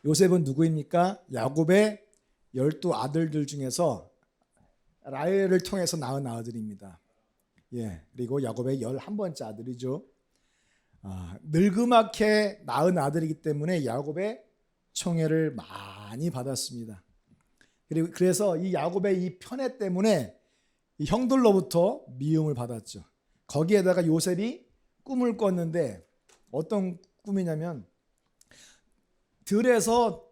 요셉은 누구입니까? 야곱의 12아들들 중에서 라헬을 통해서 낳은 아들입니다. 예, 그리고 야곱의 11번째 아들이죠. 늙음하게 낳은 아들이기 때문에 야곱의 총애를 많이 받았습니다. 그리고 그래서 이 야곱의 이 편애 때문에 이 형들로부터 미움을 받았죠. 거기에다가 요셉이 꿈을 꿨는데 어떤 꿈이냐면 들에서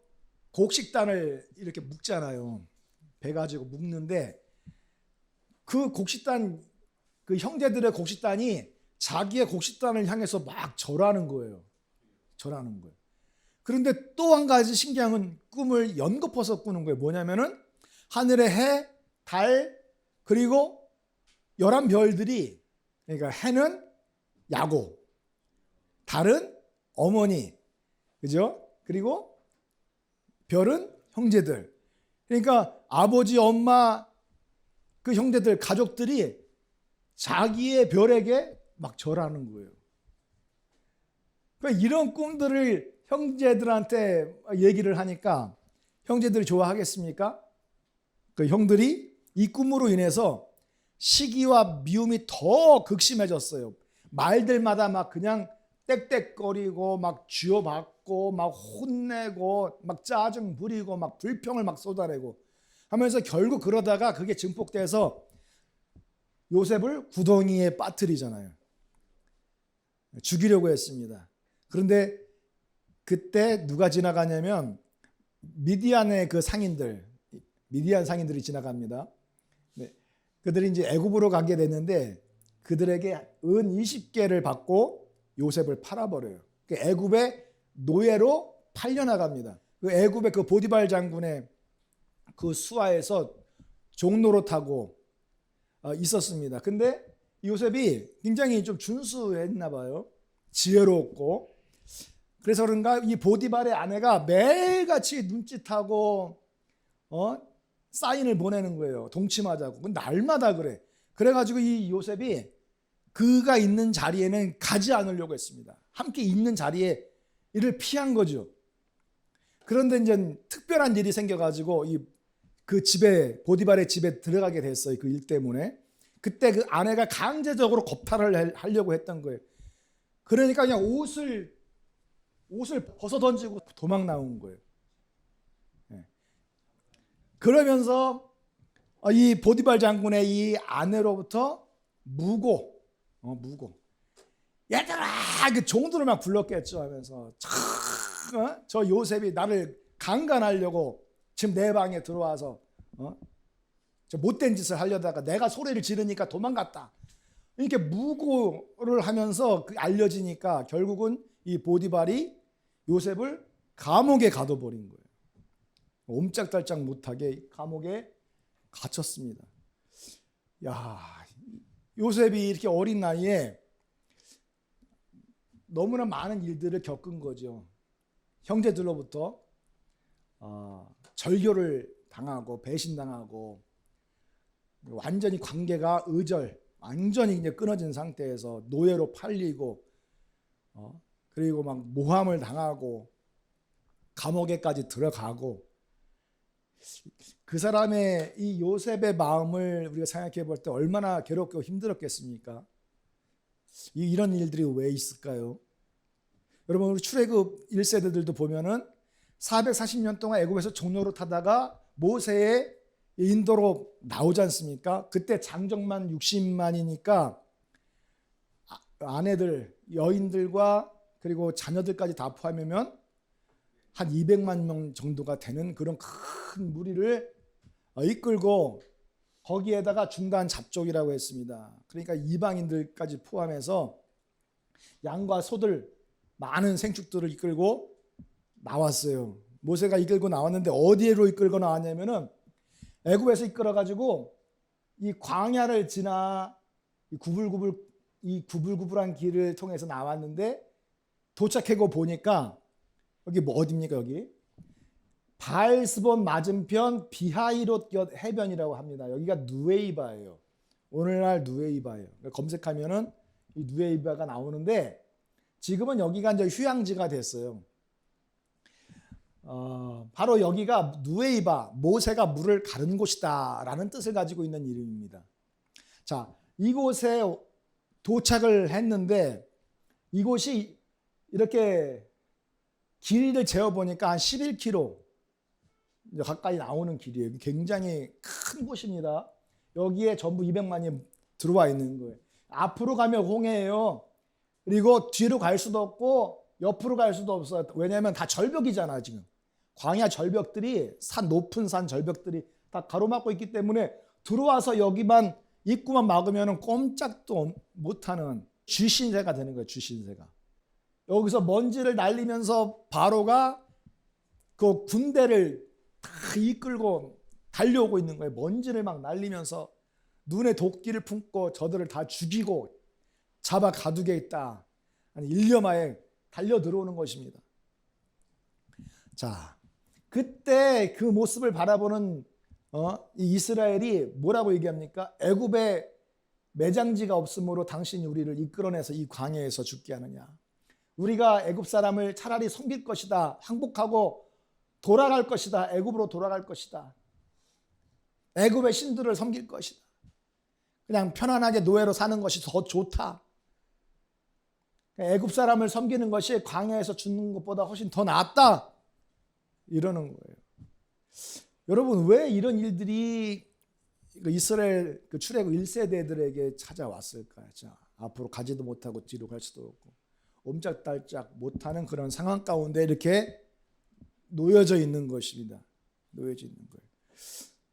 곡식단을 이렇게 묶잖아요. 배 가지고 묶는데 그 곡식단, 그 형제들의 곡식단이 자기의 곡식단을 향해서 막 절하는 거예요. 절하는 거예요. 그런데 또 한 가지 신기한 꿈을 연거푸서 꾸는 거예요. 뭐냐면은 하늘의 해, 달, 그리고 11별들이, 그러니까 해는 야곱, 달은 어머니, 그죠? 그리고 별은 형제들. 그러니까 아버지, 엄마, 그 형제들, 가족들이 자기의 별에게 막 절하는 거예요. 그러니까 이런 꿈들을 형제들한테 얘기를 하니까 형제들이 좋아하겠습니까? 그 형들이 이 꿈으로 인해서 시기와 미움이 더 극심해졌어요. 말들마다 막 그냥 떽떽거리고 막 쥐어받고 막 혼내고 막 짜증 부리고 막 불평을 막 쏟아내고 하면서 결국 그러다가 그게 증폭돼서 요셉을 구덩이에 빠뜨리잖아요. 죽이려고 했습니다. 그런데 그때 누가 지나가냐면 미디안의 그 상인들, 미디안 상인들이 지나갑니다. 네. 그들이 이제 애굽으로 가게 됐는데 그들에게 은 20개를 받고 요셉을 팔아버려요. 그 애굽의 노예로 팔려나갑니다. 그 애굽의 그 보디발 장군의 그 수하에서 종노릇하고 있었습니다. 근데 요셉이 굉장히 좀 준수했나 봐요. 지혜롭고. 그래서 그런가 이 보디발의 아내가 매일같이 눈짓하고 사인을 보내는 거예요. 동침하자고. 날마다 그래. 그래가지고 이 요셉이 그가 있는 자리에는 가지 않으려고 했습니다. 함께 있는 자리에 이를 피한 거죠. 그런데 이제 특별한 일이 생겨가지고 그 집에, 보디발의 집에 들어가게 됐어요. 그 일 때문에. 그때 그 아내가 강제적으로 겁탈을 하려고 했던 거예요. 그러니까 그냥 옷을 벗어 던지고 도망 나온 거예요. 그러면서 이 보디발 장군의 이 아내로부터 무고 얘들아, 그 종들을 막 불렀겠죠. 하면서 저 요셉이 나를 강간하려고 지금 내 방에 들어와서 저 못된 짓을 하려다가 내가 소리를 지르니까 도망갔다. 이렇게 무고를 하면서 알려지니까 결국은 이 보디발이 요셉을 감옥에 가둬버린 거예요. 옴짝달짝 못하게 감옥에 갇혔습니다. 야, 요셉이 이렇게 어린 나이에 너무나 많은 일들을 겪은 거죠. 형제들로부터 절교를 당하고 배신당하고 완전히 관계가 완전히 이제 끊어진 상태에서 노예로 팔리고 그리고 막 모함을 당하고 감옥에까지 들어가고 그 사람의 이 요셉의 마음을 우리가 생각해 볼 때 얼마나 괴롭고 힘들었겠습니까? 이런 일들이 왜 있을까요? 여러분 우리 출애굽 1세대들도 보면은 440년 동안 애굽에서 종노릇 하다가 모세의 인도로 나오지 않습니까? 그때 장정만 60만이니까 아내들, 여인들과 그리고 자녀들까지 다 포함하면 한 200만 명 정도가 되는 그런 큰 무리를 이끌고 거기에다가 중간 잡족이라고 했습니다. 그러니까 이방인들까지 포함해서 양과 소들 많은 생축들을 이끌고 나왔어요. 모세가 이끌고 나왔는데 어디로 이끌고 나왔냐면은 애굽에서 이끌어가지고 이 광야를 지나 이 구불구불한 길을 통해서 나왔는데 도착하고 보니까 여기 뭐 어디입니까? 여기 바알스본 맞은편 비하이롯 해변이라고 합니다. 여기가 누에이바예요. 오늘날 누에이바예요. 검색하면은 이 누에이바가 나오는데 지금은 여기가 이제 휴양지가 됐어요. 바로 여기가 누에이바, 모세가 물을 가른 곳이다라는 뜻을 가지고 있는 이름입니다. 자, 이곳에 도착을 했는데 이곳이 이렇게 길이를 재어보니까 한 11km 가까이 나오는 길이에요. 굉장히 큰 곳입니다. 여기에 전부 200만이 들어와 있는 거예요. 앞으로 가면 홍해예요. 그리고 뒤로 갈 수도 없고 옆으로 갈 수도 없어요. 왜냐하면 다 절벽이잖아 지금. 광야 절벽들이 높은 산 절벽들이 다 가로막고 있기 때문에 들어와서 여기만 입구만 막으면 꼼짝도 못하는 쥐신세가 되는 거예요. 쥐신세가. 여기서 먼지를 날리면서 바로가 그 군대를 다 이끌고 달려오고 있는 거예요. 먼지를 막 날리면서 눈에 도끼를 품고 저들을 다 죽이고 잡아 가두겠다. 아니 1년 만에 달려 들어오는 것입니다. 자, 그때 그 모습을 바라보는 이 이스라엘이 뭐라고 얘기합니까? 애굽에 매장지가 없으므로 당신이 우리를 이끌어내서 이 광야에서 죽게 하느냐. 우리가 애굽 사람을 차라리 섬길 것이다. 항복하고 돌아갈 것이다. 애굽으로 돌아갈 것이다. 애굽의 신들을 섬길 것이다. 그냥 편안하게 노예로 사는 것이 더 좋다. 애굽 사람을 섬기는 것이 광야에서 죽는 것보다 훨씬 더 낫다. 이러는 거예요. 여러분, 왜 이런 일들이 이스라엘 출애굽 1세대들에게 찾아왔을까요? 자, 앞으로 가지도 못하고 뒤로 갈 수도 없고 옴짝달짝 못하는 그런 상황 가운데 이렇게 놓여져 있는 것입니다. 놓여져 있는 거예요.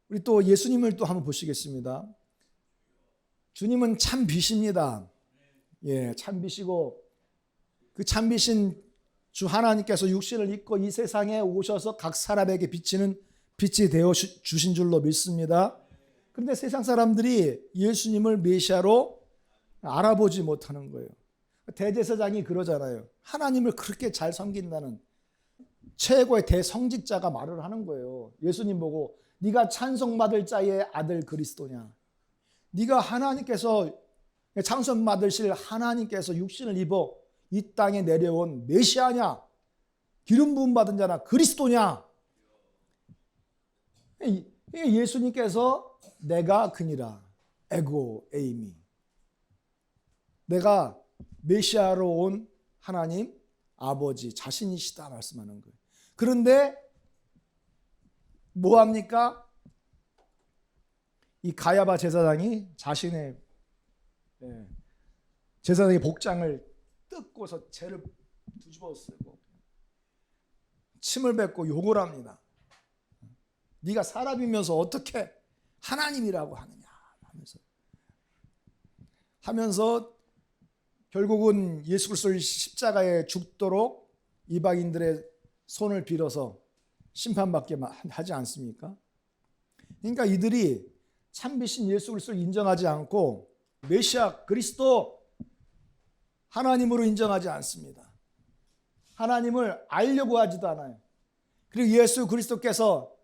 우리 또 예수님을 또 한번 보시겠습니다. 주님은 참 빛입니다. 예, 참 빛이고 그 참 빛인 주 하나님께서 육신을 입고 이 세상에 오셔서 각 사람에게 비치는 빛이 되어 주신 줄로 믿습니다. 그런데 세상 사람들이 예수님을 메시아로 알아보지 못하는 거예요. 대제사장이 그러잖아요. 하나님을 그렇게 잘 섬긴다는 최고의 대성직자가 말을 하는 거예요. 예수님 보고 네가 찬송받을 자의 아들 그리스도냐. 네가 하나님께서 찬송받으실 하나님께서 육신을 입어 이 땅에 내려온 메시아냐. 기름 부음 받은 자나 그리스도냐. 예수님께서 내가 그니라. 에고 에이미. 내가 메시아로 온 하나님 아버지 자신이시다 말씀하는 거예요. 그런데 뭐합니까? 이 가야바 제사장이 자신의 제사장의 복장을 뜯고서 죄를 뒤집어 쓰고 침을 뱉고 욕을 합니다. 네가 사람이면서 어떻게 하나님이라고 하느냐 하면서 결국은 예수 그리스도를 십자가에 죽도록 이방인들의 손을 빌어서 심판받게 하지 않습니까? 그러니까 이들이 참비신 예수 그리스도를 인정하지 않고 메시아 그리스도 하나님으로 인정하지 않습니다. 하나님을 알려고 하지도 않아요. 그리고 예수 그리스도께서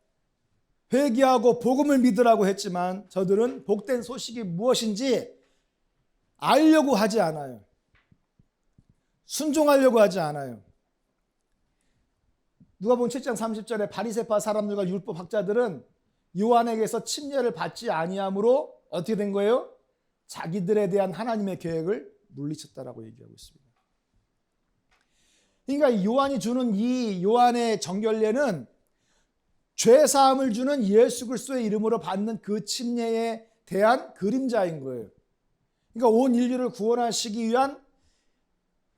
회개하고 복음을 믿으라고 했지만 저들은 복된 소식이 무엇인지 알려고 하지 않아요. 순종하려고 하지 않아요. 누가복음 7장 30절에 바리새파 사람들과 율법 학자들은 요한에게서 침례를 받지 아니함으로 어떻게 된 거예요? 자기들에 대한 하나님의 계획을 물리쳤다라고 얘기하고 있습니다. 그러니까 요한이 주는 이 요한의 정결례는 죄사함을 주는 예수 그리스도의 이름으로 받는 그 침례에 대한 그림자인 거예요. 그러니까 온 인류를 구원하시기 위한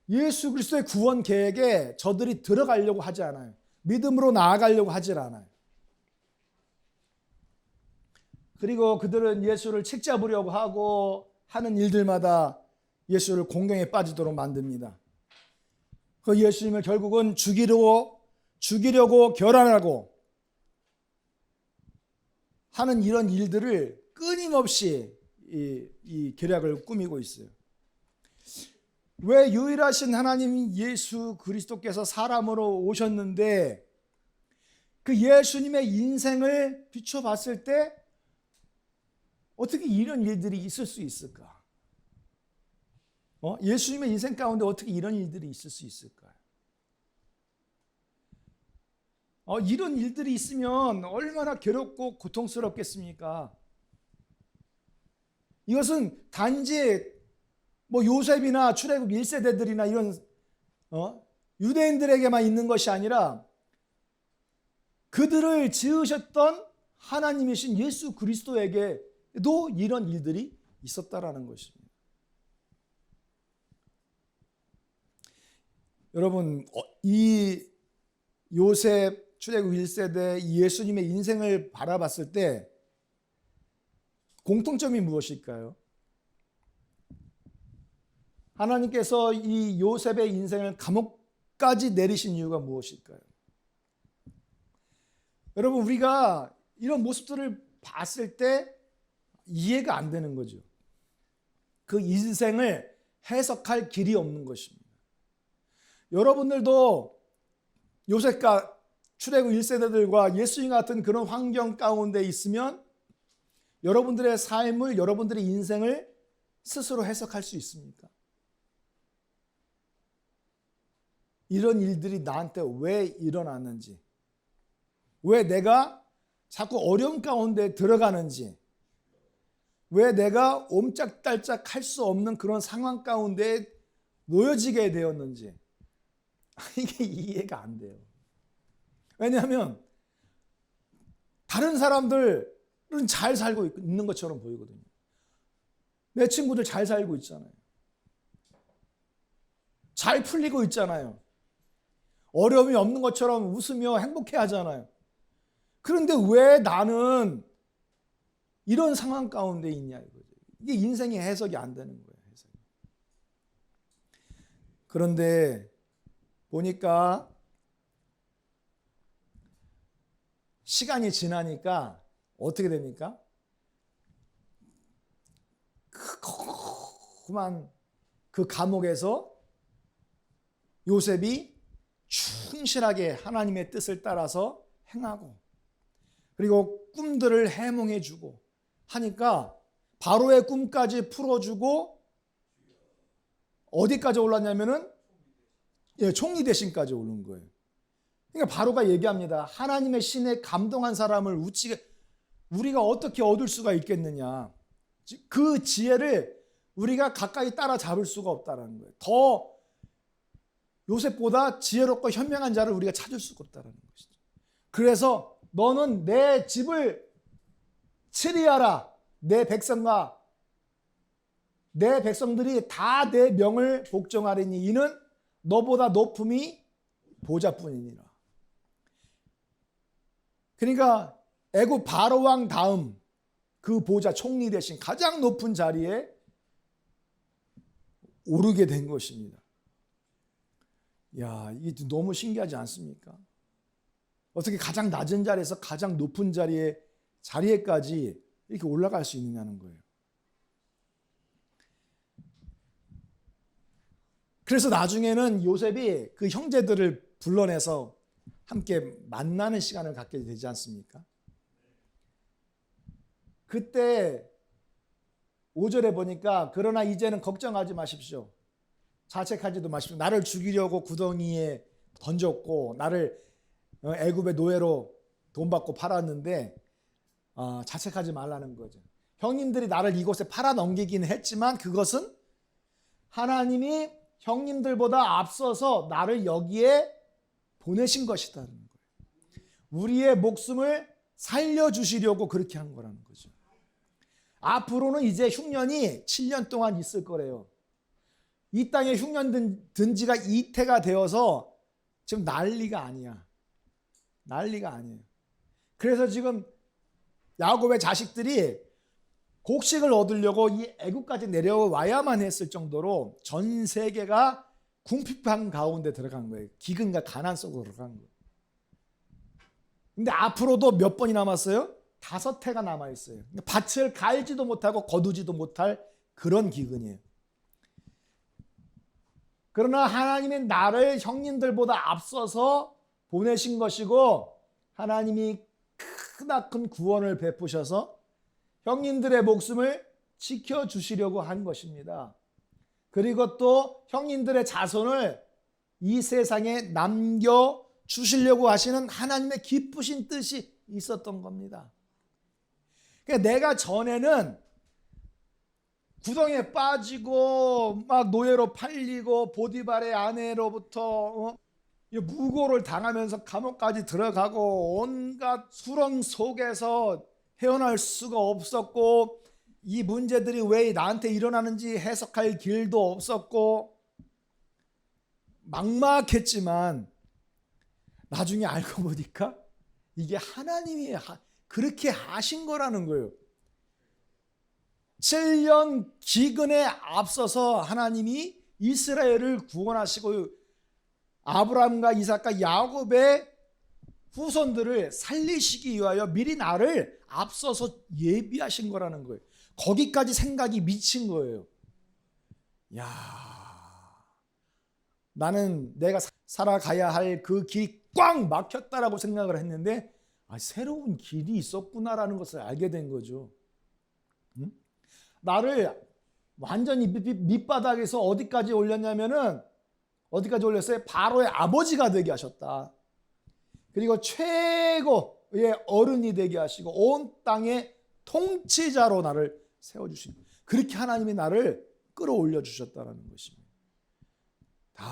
예수 그리스도의 구원 계획에 저들이 들어가려고 하지 않아요. 믿음으로 나아가려고 하질 않아요. 그리고 그들은 예수를 책잡으려고 하고 하는 일들마다 예수를 공경에 빠지도록 만듭니다. 그 예수님을 결국은 죽이려고 결단하고 하는 이런 일들을 끊임없이 이 계략을 꾸미고 있어요. 왜 유일하신 하나님 예수 그리스도께서 사람으로 오셨는데 그 예수님의 인생을 비춰봤을 때 어떻게 이런 일들이 있을 수 있을까? 예수님의 인생 가운데 어떻게 이런 일들이 있을 수 있을까요? 이런 일들이 있으면 얼마나 괴롭고 고통스럽겠습니까? 이것은 단지 요셉이나 출애굽 1세대들이나 이런 유대인들에게만 있는 것이 아니라 그들을 지으셨던 하나님이신 예수 그리스도에게도 이런 일들이 있었다라는 것입니다. 여러분, 이 요셉 출애굽 1세대 예수님의 인생을 바라봤을 때 공통점이 무엇일까요? 하나님께서 이 요셉의 인생을 감옥까지 내리신 이유가 무엇일까요? 여러분, 우리가 이런 모습들을 봤을 때 이해가 안 되는 거죠. 그 인생을 해석할 길이 없는 것입니다. 여러분들도 요셉과 출애굽 1세대들과 예수님 같은 그런 환경 가운데 있으면 여러분들의 삶을, 여러분들의 인생을 스스로 해석할 수 있습니까? 이런 일들이 나한테 왜 일어났는지, 왜 내가 자꾸 어려움 가운데 들어가는지, 왜 내가 옴짝달짝 할 수 없는 그런 상황 가운데 놓여지게 되었는지 이게 이해가 안 돼요. 왜냐하면 다른 사람들은 잘 살고 있는 것처럼 보이거든요. 내 친구들 잘 살고 있잖아요. 잘 풀리고 있잖아요. 어려움이 없는 것처럼 웃으며 행복해 하잖아요. 그런데 왜 나는 이런 상황 가운데 있냐 이거죠. 이게 인생의 해석이 안 되는 거예요. 해석이. 그런데 보니까 시간이 지나니까 어떻게 됩니까? 그만 그 감옥에서 요셉이 충실하게 하나님의 뜻을 따라서 행하고, 그리고 꿈들을 해몽해 주고 하니까 바로의 꿈까지 풀어주고 어디까지 올랐냐면은 총리 대신까지 오른 거예요. 그러니까 바로가 얘기합니다. 하나님의 신에 감동한 사람을 우리가 어떻게 얻을 수가 있겠느냐. 그 지혜를 우리가 가까이 따라잡을 수가 없다는 거예요. 더 요셉보다 지혜롭고 현명한 자를 우리가 찾을 수가 없다는 것이죠. 그래서 너는 내 집을 치리하라. 내 백성들이 다 내 명을 복종하리니 이는 너보다 높음이 보좌뿐이니라. 그러니까 애굽 바로 왕 다음 그 보좌 총리 대신 가장 높은 자리에 오르게 된 것입니다. 야, 이게 너무 신기하지 않습니까? 어떻게 가장 낮은 자리에서 가장 높은 자리에까지 이렇게 올라갈 수 있느냐는 거예요. 그래서 나중에는 요셉이 그 형제들을 불러내서 함께 만나는 시간을 갖게 되지 않습니까? 그때 5절에 보니까 그러나 이제는 걱정하지 마십시오. 자책하지도 마십시오. 나를 죽이려고 구덩이에 던졌고 나를 애굽의 노예로 돈 받고 팔았는데 자책하지 말라는 거죠. 형님들이 나를 이곳에 팔아넘기긴 했지만 그것은 하나님이 형님들보다 앞서서 나를 여기에 보내신 것이다는 거예요. 우리의 목숨을 살려주시려고 그렇게 한 거라는 거죠. 앞으로는 이제 흉년이 7년 동안 있을 거래요. 이 땅에 흉년 든 지가 이태가 되어서 지금 난리가 아니야. 난리가 아니에요. 그래서 지금 야곱의 자식들이 곡식을 얻으려고 이 애굽까지 내려와야만 했을 정도로 전 세계가 궁핍한 가운데 들어간 거예요. 기근과 가난 속으로 들어간 거예요. 근데 앞으로도 몇 번이 남았어요? 5해가 남아있어요. 밭을 갈지도 못하고 거두지도 못할 그런 기근이에요. 그러나 하나님의 나를 형님들보다 앞서서 보내신 것이고 하나님이 크나큰 구원을 베푸셔서 형님들의 목숨을 지켜주시려고 한 것입니다. 그리고 또 형님들의 자손을 이 세상에 남겨주시려고 주시려고 하시는 하나님의 기쁘신 뜻이 있었던 겁니다. 그러니까 내가 전에는 구덩이에 빠지고 막 노예로 팔리고 보디발의 아내로부터 무고를 당하면서 감옥까지 들어가고 온갖 수렁 속에서 헤어날 수가 없었고, 이 문제들이 왜 나한테 일어나는지 해석할 길도 없었고 막막했지만, 나중에 알고 보니까 이게 하나님이 그렇게 하신 거라는 거예요. 7년 기근에 앞서서 하나님이 이스라엘을 구원하시고 아브라함과 이삭과 야곱의 후손들을 살리시기 위하여 미리 나를 앞서서 예비하신 거라는 거예요. 거기까지 생각이 미친 거예요. 야, 나는 내가 살아가야 할 그 길이 꽉 막혔다라고 생각을 했는데, 새로운 길이 있었구나라는 것을 알게 된 거죠. 응? 나를 완전히 밑바닥에서 어디까지 올렸냐면은, 어디까지 올렸어요? 바로의 아버지가 되게 하셨다. 그리고 최고의 어른이 되게 하시고 온 땅의 통치자로 나를 세워주신, 그렇게 하나님이 나를 끌어올려 주셨다는 것입니다. 다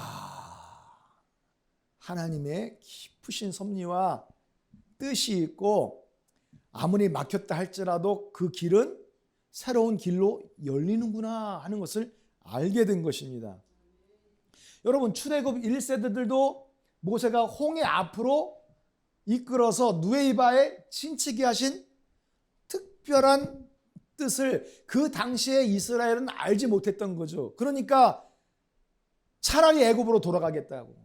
하나님의 깊으신 섭리와 뜻이 있고, 아무리 막혔다 할지라도 그 길은 새로운 길로 열리는구나 하는 것을 알게 된 것입니다. 여러분, 출애굽 1세대들도 모세가 홍해 앞으로 이끌어서 누에이바에 친치게 하신 특별한 뜻을 그 당시에 이스라엘은 알지 못했던 거죠. 그러니까 차라리 애굽으로 돌아가겠다고,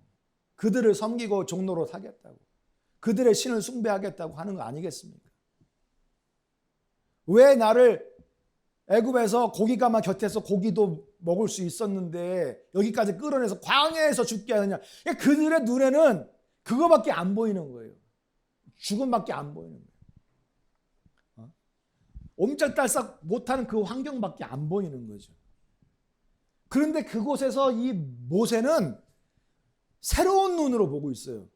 그들을 섬기고 종로로 사겠다고, 그들의 신을 숭배하겠다고 하는 거 아니겠습니까? 왜 나를 애굽에서 고기가마 곁에서 고기도 먹을 수 있었는데 여기까지 끌어내서 광야에서 죽게 하느냐? 그들의 눈에는 그거밖에 안 보이는 거예요. 죽음밖에 안 보이는 거예요. 옴짝달싹 못하는 그 환경밖에 안 보이는 거죠. 그런데 그곳에서 이 모세는 새로운 눈으로 보고 있어요.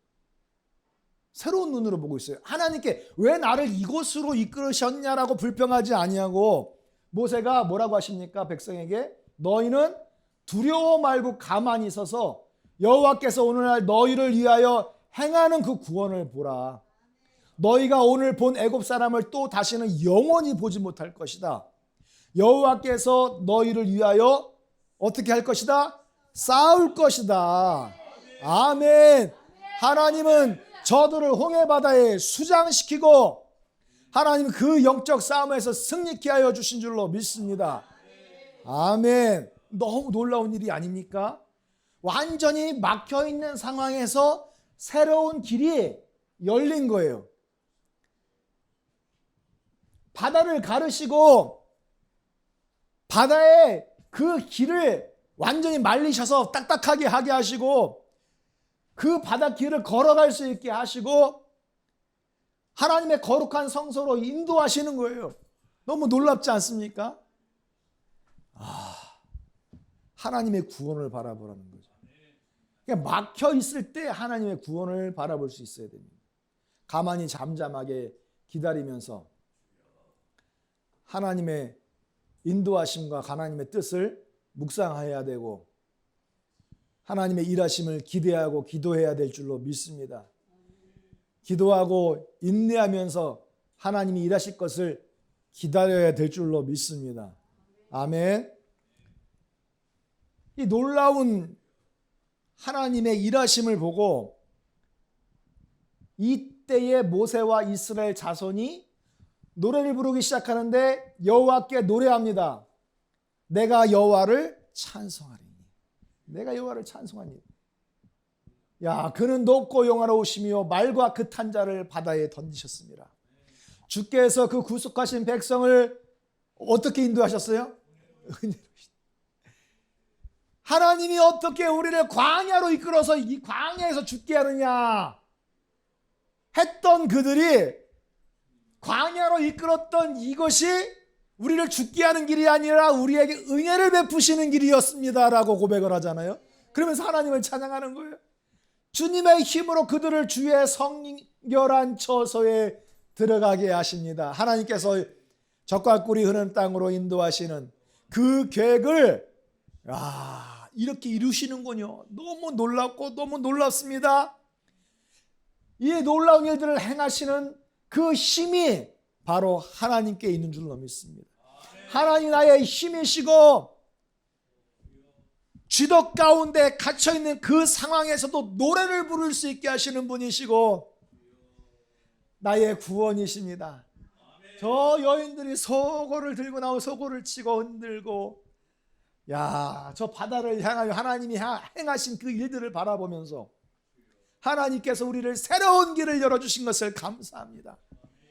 새로운 눈으로 보고 있어요. 하나님께 왜 나를 이곳으로 이끌으셨냐라고 불평하지 아니하고, 모세가 뭐라고 하십니까? 백성에게 너희는 두려워 말고 가만히 있어서 여호와께서 오늘날 너희를 위하여 행하는 그 구원을 보라. 너희가 오늘 본 애굽 사람을 또 다시는 영원히 보지 못할 것이다. 여호와께서 너희를 위하여 어떻게 할 것이다? 싸울 것이다. 아멘. 하나님은 저들을 홍해바다에 수장시키고 하나님 그 영적 싸움에서 승리케 하여 주신 줄로 믿습니다. 아멘. 너무 놀라운 일이 아닙니까? 완전히 막혀있는 상황에서 새로운 길이 열린 거예요. 바다를 가르시고 바다에 그 길을 완전히 말리셔서 딱딱하게 하게 하시고 그 바닷길을 걸어갈 수 있게 하시고 하나님의 거룩한 성소로 인도하시는 거예요. 너무 놀랍지 않습니까? 하나님의 구원을 바라보라는 거죠. 그러니까 막혀 있을 때 하나님의 구원을 바라볼 수 있어야 됩니다. 가만히 잠잠하게 기다리면서 하나님의 인도하심과 하나님의 뜻을 묵상해야 되고 하나님의 일하심을 기대하고 기도해야 될 줄로 믿습니다. 기도하고 인내하면서 하나님이 일하실 것을 기다려야 될 줄로 믿습니다. 아멘. 이 놀라운 하나님의 일하심을 보고 이때의 모세와 이스라엘 자손이 노래를 부르기 시작하는데 여호와께 노래합니다. 내가 여호와를 찬송하리니. 내가 여호와를 찬송하니. 야, 그는 높고 영화로우시며 말과 그 탄자를 바다에 던지셨습니다. 주께서 그 구속하신 백성을 어떻게 인도하셨어요? 하나님이 어떻게 우리를 광야로 이끌어서 이 광야에서 죽게 하느냐 했던 그들이 광야로 이끌었던 이것이 우리를 죽게 하는 길이 아니라 우리에게 은혜를 베푸시는 길이었습니다라고 고백을 하잖아요. 그러면서 하나님을 찬양하는 거예요. 주님의 힘으로 그들을 주의 성결한 처소에 들어가게 하십니다. 하나님께서 젖과 꿀이 흐르는 땅으로 인도하시는 그 계획을 이렇게 이루시는군요. 너무 놀랍고 너무 놀랍습니다. 이 놀라운 일들을 행하시는 그 힘이 바로 하나님께 있는 줄로 믿습니다. 하나님 나의 힘이시고 쥐덕 가운데 갇혀있는 그 상황에서도 노래를 부를 수 있게 하시는 분이시고 나의 구원이십니다. 저 여인들이 소고를 들고 나오고 소고를 치고 흔들고 저 바다를 향하여 하나님이 행하신 그 일들을 바라보면서 하나님께서 우리를 새로운 길을 열어주신 것을 감사합니다.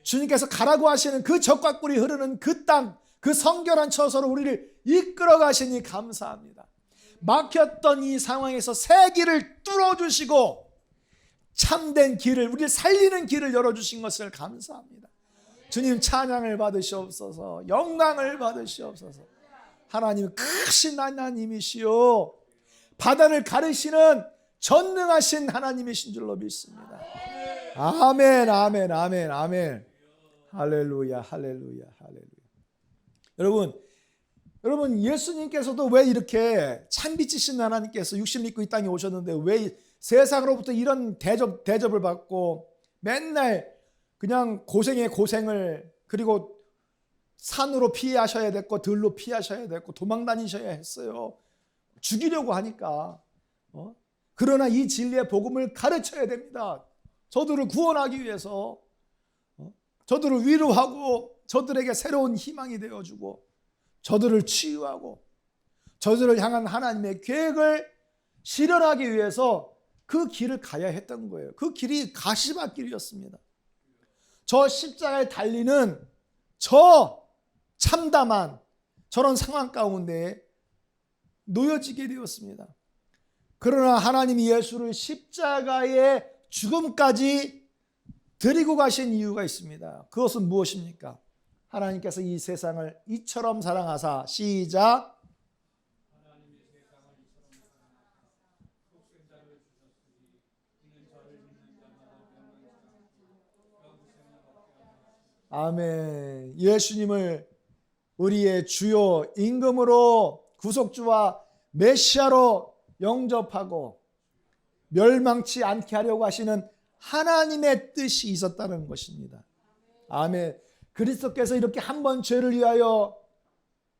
주님께서 가라고 하시는 그 젖과 꿀이 흐르는 그 땅, 그 성결한 처소로 우리를 이끌어 가시니 감사합니다. 막혔던 이 상황에서 새 길을 뚫어주시고 참된 길을, 우리를 살리는 길을 열어주신 것을 감사합니다. 주님 찬양을 받으시옵소서. 영광을 받으시옵소서. 하나님은 크신 하나님이시요 바다를 가르시는 전능하신 하나님이신 줄로 믿습니다. 아멘, 아멘, 아멘, 아멘. 할렐루야, 할렐루야, 할렐루야. 여러분 예수님께서도 왜 이렇게 참빛이신 하나님께서 육신을 입고 이 땅에 오셨는데 왜 세상으로부터 이런 대접을 받고 맨날 그냥 고생에 고생을, 그리고 산으로 피하셔야 됐고 들로 피하셔야 됐고 도망 다니셔야 했어요. 죽이려고 하니까. 그러나 이 진리의 복음을 가르쳐야 됩니다. 저들을 구원하기 위해서, 저들을 위로하고 저들에게 새로운 희망이 되어주고 저들을 치유하고 저들을 향한 하나님의 계획을 실현하기 위해서 그 길을 가야 했던 거예요. 그 길이 가시밭길이었습니다. 저 십자가에 달리는 저 참담한 저런 상황 가운데 놓여지게 되었습니다. 그러나 하나님이 예수를 십자가의 죽음까지 데리고 가신 이유가 있습니다. 그것은 무엇입니까? 하나님께서 이 세상을 이처럼 사랑하사, 시작. 아멘. 예수님을 우리의 주요 임금으로 구속주와 메시아로 영접하고 멸망치 않게 하려고 하시는 하나님의 뜻이 있었다는 것입니다. 아멘. 그리스도께서 이렇게 한 번 죄를 위하여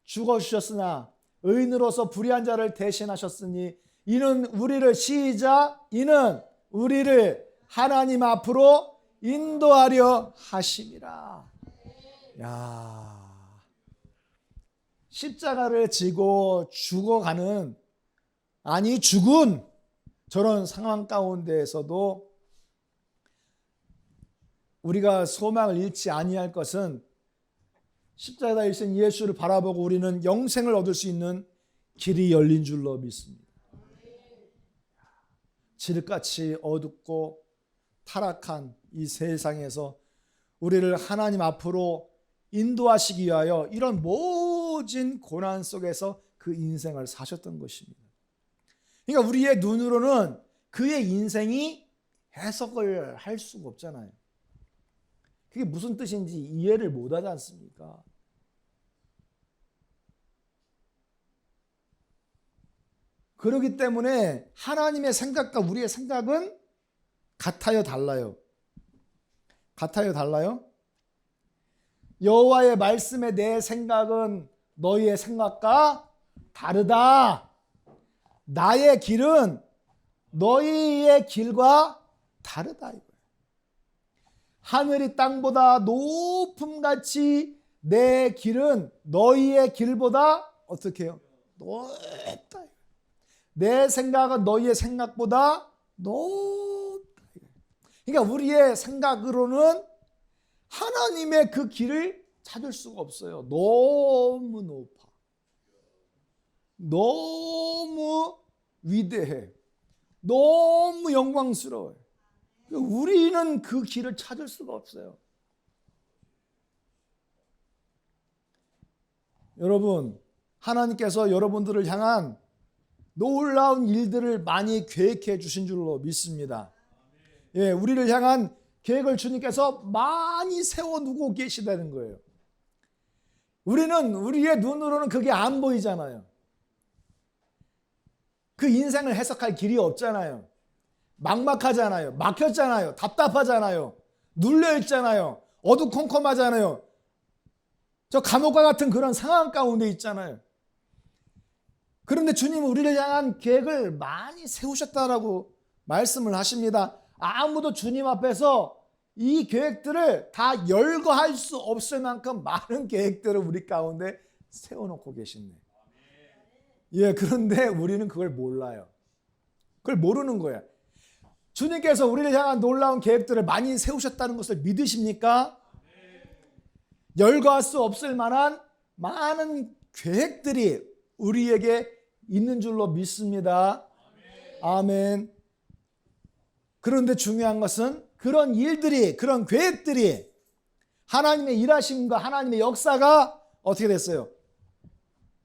죽어주셨으나 의인으로서 불의한 자를 대신하셨으니 이는 우리를, 시작, 이는 우리를 하나님 앞으로 인도하려 하심이라. 십자가를 지고 죽어가는, 아니 죽은 저런 상황 가운데에서도 우리가 소망을 잃지 아니할 것은 십자가에 있는 예수를 바라보고 우리는 영생을 얻을 수 있는 길이 열린 줄로 믿습니다. 지륵같이 어둡고 타락한 이 세상에서 우리를 하나님 앞으로 인도하시기 위하여 이런 모진 고난 속에서 그 인생을 사셨던 것입니다. 그러니까 우리의 눈으로는 그의 인생이 해석을 할 수가 없잖아요. 그게 무슨 뜻인지 이해를 못하지 않습니까? 그렇기 때문에 하나님의 생각과 우리의 생각은 같아요, 달라요? 같아요, 달라요? 여호와의 말씀에 내 생각은 너희의 생각과 다르다. 나의 길은 너희의 길과 다르다. 하늘이 땅보다 높음같이 내 길은 너희의 길보다 어떻게 해요? 높다. 내 생각은 너희의 생각보다 높다. 그러니까 우리의 생각으로는 하나님의 그 길을 찾을 수가 없어요. 너무 높아. 너무 위대해. 너무 영광스러워요. 우리는 그 길을 찾을 수가 없어요. 여러분, 하나님께서 여러분들을 향한 놀라운 일들을 많이 계획해 주신 줄로 믿습니다. 예, 우리를 향한 계획을 주님께서 많이 세워두고 계시다는 거예요. 우리는 우리의 눈으로는 그게 안 보이잖아요. 그 인생을 해석할 길이 없잖아요. 막막하잖아요. 막혔잖아요. 답답하잖아요. 눌려있잖아요. 어두컴컴하잖아요. 저 감옥과 같은 그런 상황 가운데 있잖아요. 그런데 주님은 우리를 향한 계획을 많이 세우셨다라고 말씀을 하십니다. 아무도 주님 앞에서 이 계획들을 다 열거할 수 없을 만큼 많은 계획들을 우리 가운데 세워놓고 계시네. 예, 그런데 우리는 그걸 몰라요. 그걸 모르는 거예요. 주님께서 우리를 향한 놀라운 계획들을 많이 세우셨다는 것을 믿으십니까? 열거할 수 없을 만한 많은 계획들이 우리에게 있는 줄로 믿습니다. 아멘. 그런데 중요한 것은 그런 일들이, 그런 계획들이 하나님의 일하심과 하나님의 역사가 어떻게 됐어요?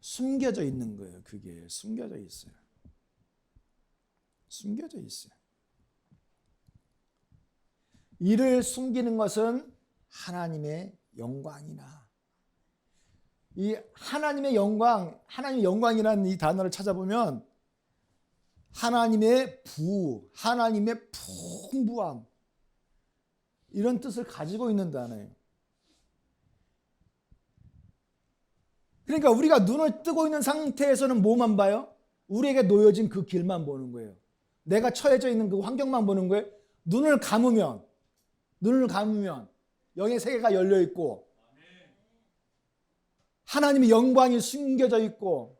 숨겨져 있는 거예요. 그게 숨겨져 있어요. 숨겨져 있어요. 이를 숨기는 것은 하나님의 영광이나, 이 하나님의 영광, 하나님의 영광이라는 이 단어를 찾아보면 하나님의 하나님의 풍부함, 이런 뜻을 가지고 있는 단어예요. 그러니까 우리가 눈을 뜨고 있는 상태에서는 뭐만 봐요? 우리에게 놓여진 그 길만 보는 거예요. 내가 처해져 있는 그 환경만 보는 거예요. 눈을 감으면 영의 세계가 열려 있고 하나님의 영광이 숨겨져 있고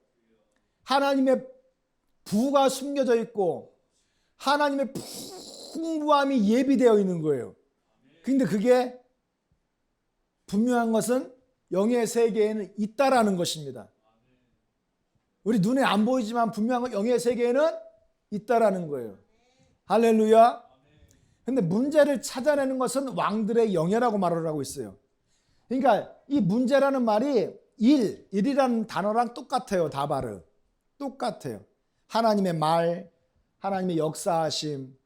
하나님의 부가 숨겨져 있고 하나님의 풍부함이 예비되어 있는 거예요. 근데 그게 분명한 것은 영의 세계에는 있다라는 것입니다. 우리 눈에 안 보이지만 분명한 건 영의 세계에는 있다라는 거예요. 할렐루야. 근데 문제를 찾아내는 것은 왕들의 영예라고 말을 하고 있어요. 그러니까 이 문제라는 말이 일이라는 단어랑 똑같아요. 다바르. 똑같아요. 하나님의 말, 하나님의 역사하심,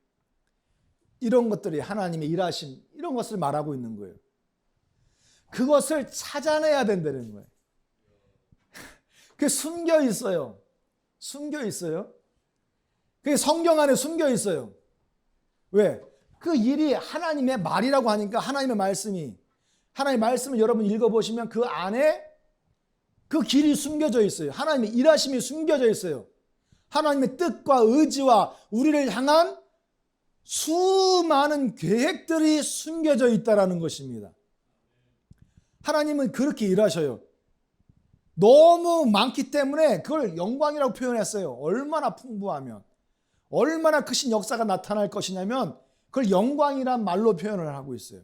이런 것들이 하나님의 일하심, 이런 것을 말하고 있는 거예요. 그것을 찾아내야 된다는 거예요. 그게 숨겨 있어요. 숨겨 있어요. 그게 성경 안에 숨겨 있어요. 왜? 그 일이 하나님의 말이라고 하니까 하나님의 말씀을 여러분 읽어보시면 그 안에 그 길이 숨겨져 있어요. 하나님의 일하심이 숨겨져 있어요. 하나님의 뜻과 의지와 우리를 향한 수많은 계획들이 숨겨져 있다는 것입니다. 하나님은 그렇게 일하셔요. 너무 많기 때문에 그걸 영광이라고 표현했어요. 얼마나 풍부하면, 얼마나 크신 역사가 나타날 것이냐면 그걸 영광이란 말로 표현을 하고 있어요.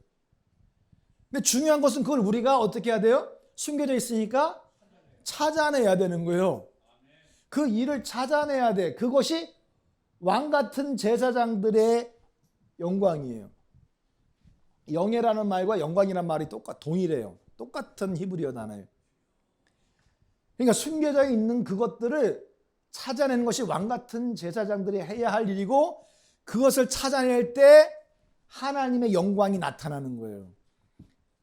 근데 중요한 것은 그걸 우리가 어떻게 해야 돼요? 숨겨져 있으니까 찾아내야 되는 거예요. 그 일을 찾아내야 돼. 그것이 왕 같은 제사장들의 영광이에요. 영예라는 말과 영광이라는 말이 동일해요. 똑같은 히브리어 단어예요. 그러니까 숨겨져 있는 그것들을 찾아내는 것이 왕 같은 제사장들이 해야 할 일이고, 그것을 찾아낼 때 하나님의 영광이 나타나는 거예요.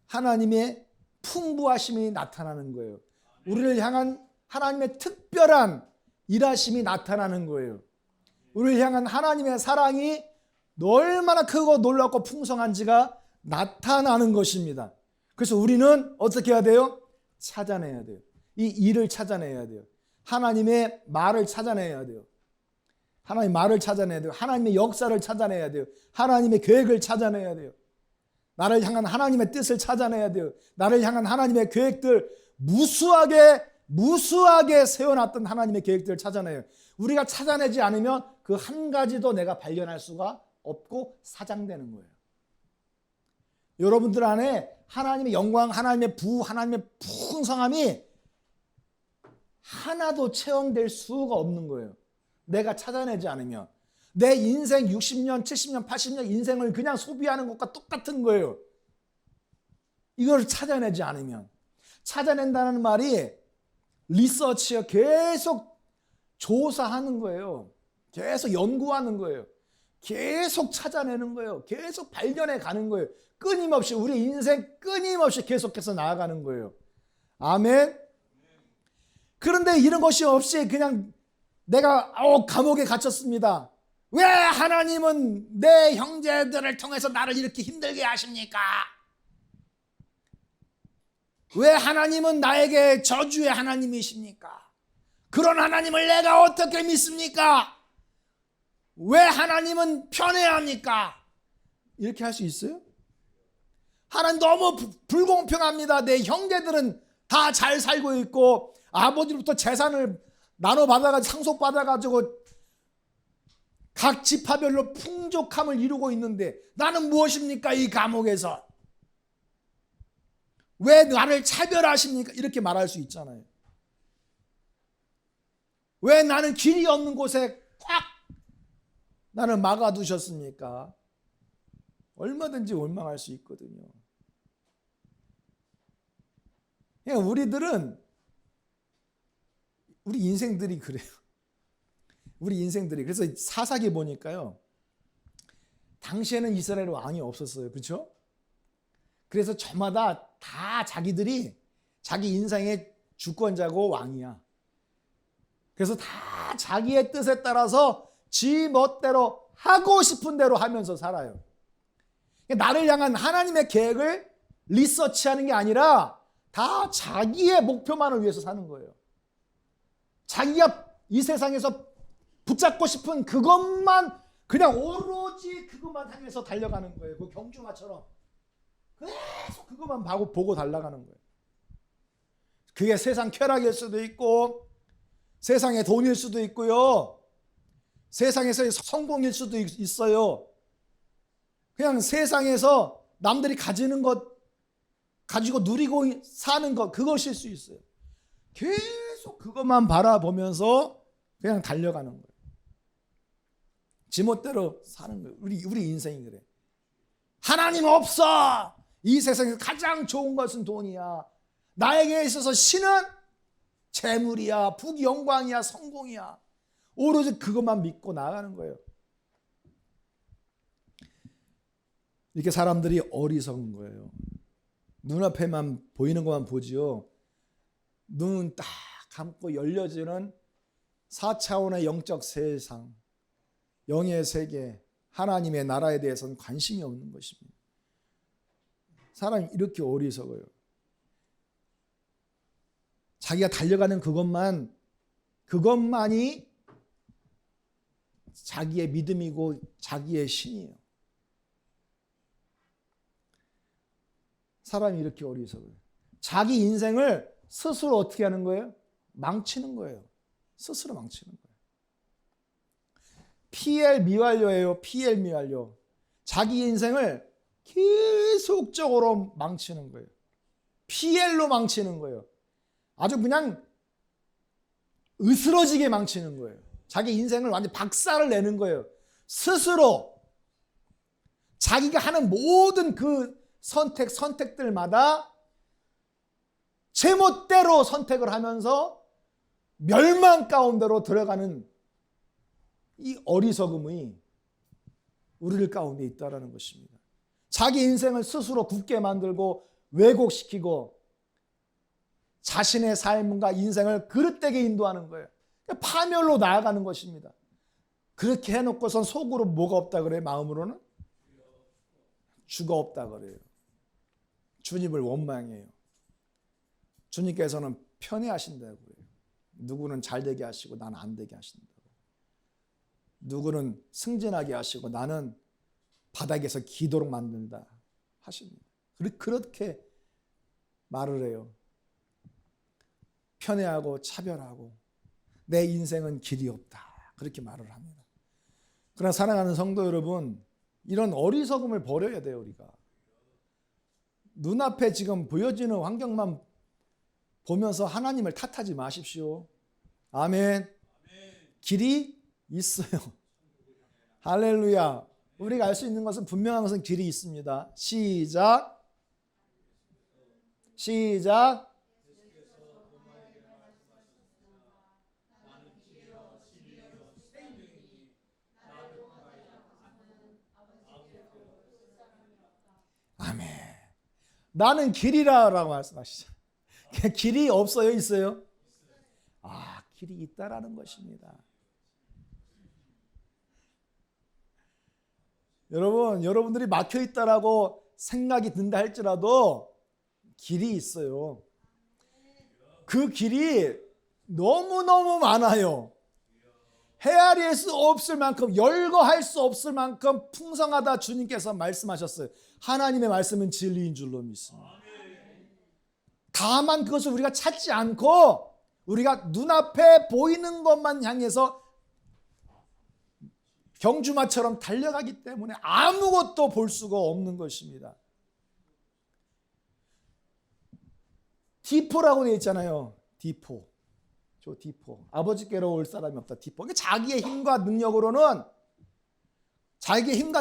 하나님의 풍부하심이 나타나는 거예요. 우리를 향한 하나님의 특별한 일하심이 나타나는 거예요. 우리를 향한 하나님의 사랑이 얼마나 크고 놀랍고 풍성한지가 나타나는 것입니다. 그래서 우리는 어떻게 해야 돼요? 찾아내야 돼요. 이 일을 찾아내야 돼요. 하나님의 말을 찾아내야 돼요. 하나님의 말을 찾아내야 돼요. 하나님의 역사를 찾아내야 돼요. 하나님의 계획을 찾아내야 돼요. 나를 향한 하나님의 뜻을 찾아내야 돼요. 나를 향한 하나님의 계획들, 무수하게 세워놨던 하나님의 계획들을 찾아내요. 우리가 찾아내지 않으면 그 한 가지도 내가 발견할 수가 없고 사장되는 거예요. 여러분들 안에 하나님의 영광, 하나님의 하나님의 풍성함이 하나도 체험될 수가 없는 거예요. 내가 찾아내지 않으면. 내 인생 60년, 70년, 80년 인생을 그냥 소비하는 것과 똑같은 거예요. 이걸 찾아내지 않으면. 찾아낸다는 말이 리서치요. 계속 조사하는 거예요. 계속 연구하는 거예요. 계속 찾아내는 거예요. 계속 발견해 가는 거예요. 끊임없이 우리 인생 끊임없이 계속해서 나아가는 거예요. 아멘. 그런데 이런 것이 없이 그냥 내가 감옥에 갇혔습니다. 왜 하나님은 내 형제들을 통해서 나를 이렇게 힘들게 하십니까? 왜 하나님은 나에게 저주의 하나님이십니까? 그런 하나님을 내가 어떻게 믿습니까? 왜 하나님은 편애합니까? 이렇게 할 수 있어요? 하나님 너무 불공평합니다. 내 형제들은 다 잘 살고 있고 아버지로부터 재산을 나눠받아가지고 상속받아가지고 각 지파별로 풍족함을 이루고 있는데 나는 무엇입니까? 이 감옥에서 왜 나를 차별하십니까? 이렇게 말할 수 있잖아요. 왜 나는 길이 없는 곳에 꽉 나를 막아두셨습니까? 얼마든지 원망할 수 있거든요. 그냥 우리 인생들이 그래요. 우리 인생들이. 그래서 사사기 보니까요. 당시에는 이스라엘 왕이 없었어요. 그렇죠? 그래서 저마다 다 자기들이 자기 인생의 주권자고 왕이야. 그래서 다 자기의 뜻에 따라서 지 멋대로 하고 싶은 대로 하면서 살아요. 나를 향한 하나님의 계획을 리서치하는 게 아니라 다 자기의 목표만을 위해서 사는 거예요. 자기가 이 세상에서 붙잡고 싶은 그것만 그냥 오로지 그것만 향해서 달려가는 거예요. 그 경주마처럼 계속 그것만 보고 달려가는 거예요. 그게 세상 쾌락일 수도 있고 세상의 돈일 수도 있고요. 세상에서의 성공일 수도 있어요. 그냥 세상에서 남들이 가지는 것 가지고 누리고 사는 것 그것일 수 있어요. 계속 그것만 바라보면서 그냥 달려가는 거예요. 지멋대로 사는 거예요. 우리 인생이 그래. 하나님 없어. 이 세상에서 가장 좋은 것은 돈이야. 나에게 있어서 신은 재물이야, 부귀영광이야, 성공이야. 오로지 그것만 믿고 나가는 거예요. 이렇게 사람들이 어리석은 거예요. 눈앞에만 보이는 것만 보지요. 눈은 딱 감고 열려지는 4차원의 영적 세상, 영의 세계, 하나님의 나라에 대해서는 관심이 없는 것입니다. 사람이 이렇게 어리석어요. 자기가 달려가는 그것만이 자기의 믿음이고 자기의 신이에요. 사람이 이렇게 어리석어요. 자기 인생을 스스로 어떻게 하는 거예요? 망치는 거예요. 스스로 망치는 거예요. PL 미완료예요. PL 미완료. 자기 인생을 계속적으로 망치는 거예요. PL로 망치는 거예요. 아주 그냥 으스러지게 망치는 거예요. 자기 인생을 완전 박살을 내는 거예요. 스스로 자기가 하는 모든 그 선택들마다 제멋대로 선택을 하면서 멸망 가운데로 들어가는 이 어리석음이 우리들 가운데 있다는 것입니다. 자기 인생을 스스로 굳게 만들고 왜곡시키고 자신의 삶과 인생을 그릇되게 인도하는 거예요. 파멸로 나아가는 것입니다. 그렇게 해놓고선 속으로 뭐가 없다 그래요? 마음으로는? 주가 없다 그래요. 주님을 원망해요. 주님께서는 편애하신다고 그래요. 누구는 잘 되게 하시고 나는 안 되게 하신다고. 누구는 승진하게 하시고 나는 바닥에서 기도록 만든다 하십니다. 그렇게 말을 해요. 편애하고 차별하고 내 인생은 길이 없다. 그렇게 말을 합니다. 그러나 사랑하는 성도 여러분, 이런 어리석음을 버려야 돼요. 우리가 눈앞에 지금 보여지는 환경만 보면서 하나님을 탓하지 마십시오. 아멘. 길이 있어요. 할렐루야. 우리가 알 수 있는 것은 분명한 것은 길이 있습니다. 시작. 나는 길이라라고 말씀하시죠. 길이 없어요, 있어요? 아, 길이 있다라는 것입니다. 여러분, 여러분들이 막혀 있다라고 생각이 든다 할지라도 길이 있어요. 그 길이 너무너무 많아요. 헤아릴 수 없을 만큼, 열거할 수 없을 만큼 풍성하다 주님께서 말씀하셨어요. 하나님의 말씀은 진리인 줄로 믿습니다. 다만 그것을 우리가 찾지 않고 우리가 눈앞에 보이는 것만 향해서 경주마처럼 달려가기 때문에 아무것도 볼 수가 없는 것입니다. 디포라고 되어 있잖아요. 디포. 저 디포. 아버지께로 올 사람이 없다. 디포. 그러니까 자기의 힘과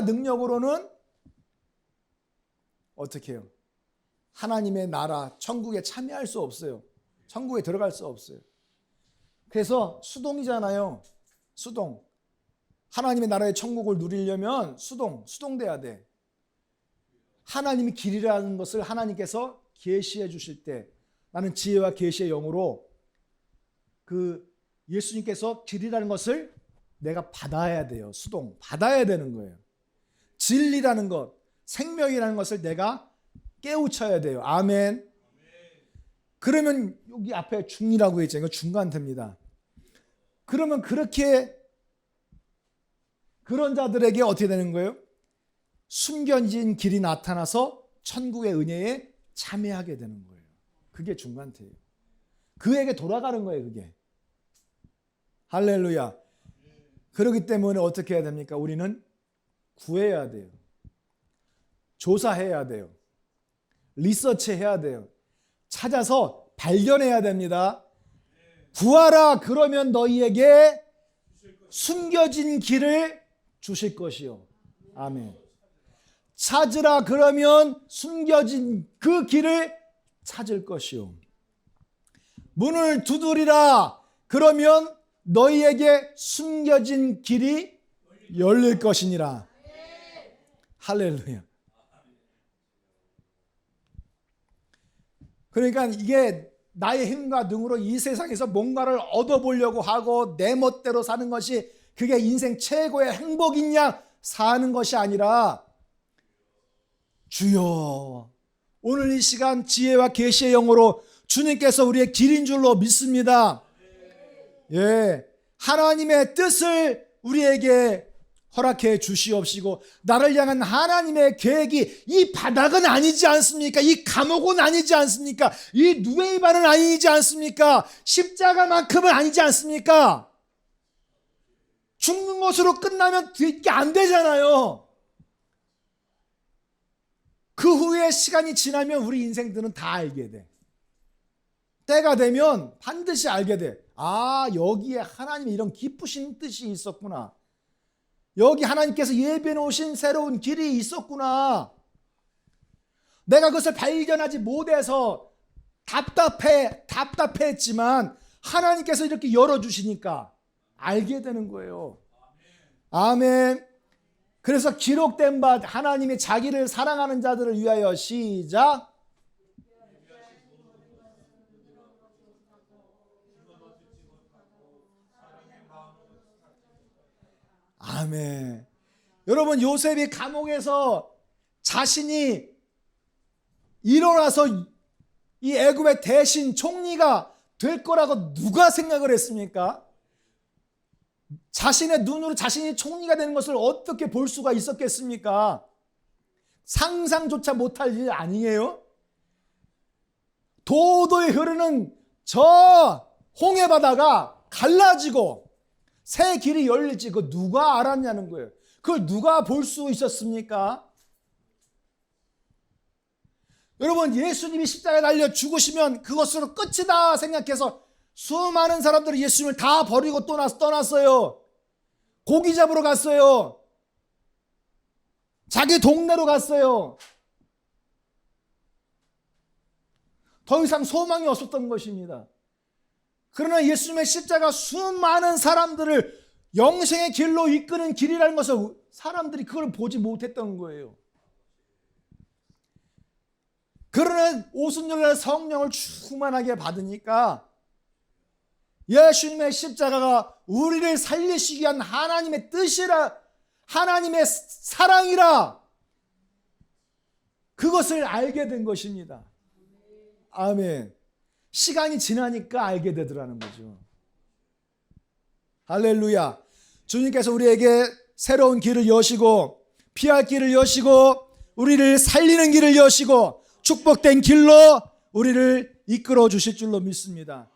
능력으로는 어떻게 해요? 하나님의 나라, 천국에 참여할 수 없어요. 천국에 들어갈 수 없어요. 그래서 수동이잖아요. 수동. 하나님의 나라의 천국을 누리려면 수동돼야 돼. 하나님이 길이라는 것을 하나님께서 계시해 주실 때 나는 지혜와 계시의 영으로 그 예수님께서 길이라는 것을 내가 받아야 돼요. 받아야 되는 거예요. 진리라는 것, 생명이라는 것을 내가 깨우쳐야 돼요. 아멘. 그러면 여기 앞에 중이라고 있잖아요. 중간태입니다. 그러면 그런 자들에게 어떻게 되는 거예요? 숨겨진 길이 나타나서 천국의 은혜에 참여하게 되는 거예요. 그게 중간태예요. 그에게 돌아가는 거예요. 그게. 할렐루야. 그렇기 때문에 어떻게 해야 됩니까? 우리는 구해야 돼요. 조사해야 돼요. 리서치해야 돼요. 찾아서 발견해야 됩니다. 구하라 그러면 너희에게 숨겨진 길을 주실 것이요. 아멘. 찾으라 그러면 숨겨진 그 길을 찾을 것이요. 문을 두드리라 그러면 너희에게 숨겨진 길이 열릴 것이니라. 할렐루야. 그러니까 이게 나의 힘과 능으로 이 세상에서 뭔가를 얻어보려고 하고 내 멋대로 사는 것이 그게 인생 최고의 행복인 양 사는 것이 아니라 주여 오늘 이 시간 지혜와 계시의 영으로 주님께서 우리의 길인 줄로 믿습니다. 예, 하나님의 뜻을 우리에게 허락해 주시옵시고 나를 향한 하나님의 계획이 이 바닥은 아니지 않습니까? 이 감옥은 아니지 않습니까? 이 누에이바는 아니지 않습니까? 십자가만큼은 아니지 않습니까? 죽는 것으로 끝나면 이게 안 되잖아요. 그 후에 시간이 지나면 우리 인생들은 다 알게 돼. 때가 되면 반드시 알게 돼. 아, 여기에 하나님의 이런 기쁘신 뜻이 있었구나. 여기 하나님께서 예비해 놓으신 새로운 길이 있었구나. 내가 그것을 발견하지 못해서 답답했지만 하나님께서 이렇게 열어주시니까 알게 되는 거예요. 아멘. 그래서 기록된 바 하나님이 자기를 사랑하는 자들을 위하여 시작. 아멘. 여러분 요셉이 감옥에서 자신이 일어나서 이 애굽의 대신 총리가 될 거라고 누가 생각을 했습니까? 자신의 눈으로 자신이 총리가 되는 것을 어떻게 볼 수가 있었겠습니까? 상상조차 못할 일 아니에요? 도도히 흐르는 저 홍해바다가 갈라지고 새 길이 열릴지 그거 누가 알았냐는 거예요. 그걸 누가 볼 수 있었습니까? 여러분 예수님이 십자가에 달려 죽으시면 그것으로 끝이다 생각해서 수많은 사람들이 예수님을 다 버리고 떠났어요. 고기 잡으러 갔어요. 자기 동네로 갔어요. 더 이상 소망이 없었던 것입니다. 그러나 예수님의 십자가 수많은 사람들을 영생의 길로 이끄는 길이라는 것을 사람들이 그걸 보지 못했던 거예요. 그러는 오순절날 성령을 충만하게 받으니까 예수님의 십자가가 우리를 살리시기 위한 하나님의 뜻이라, 하나님의 사랑이라, 그것을 알게 된 것입니다. 아멘. 시간이 지나니까 알게 되더라는 거죠. 할렐루야. 주님께서 우리에게 새로운 길을 여시고, 피할 길을 여시고, 우리를 살리는 길을 여시고, 축복된 길로 우리를 이끌어 주실 줄로 믿습니다.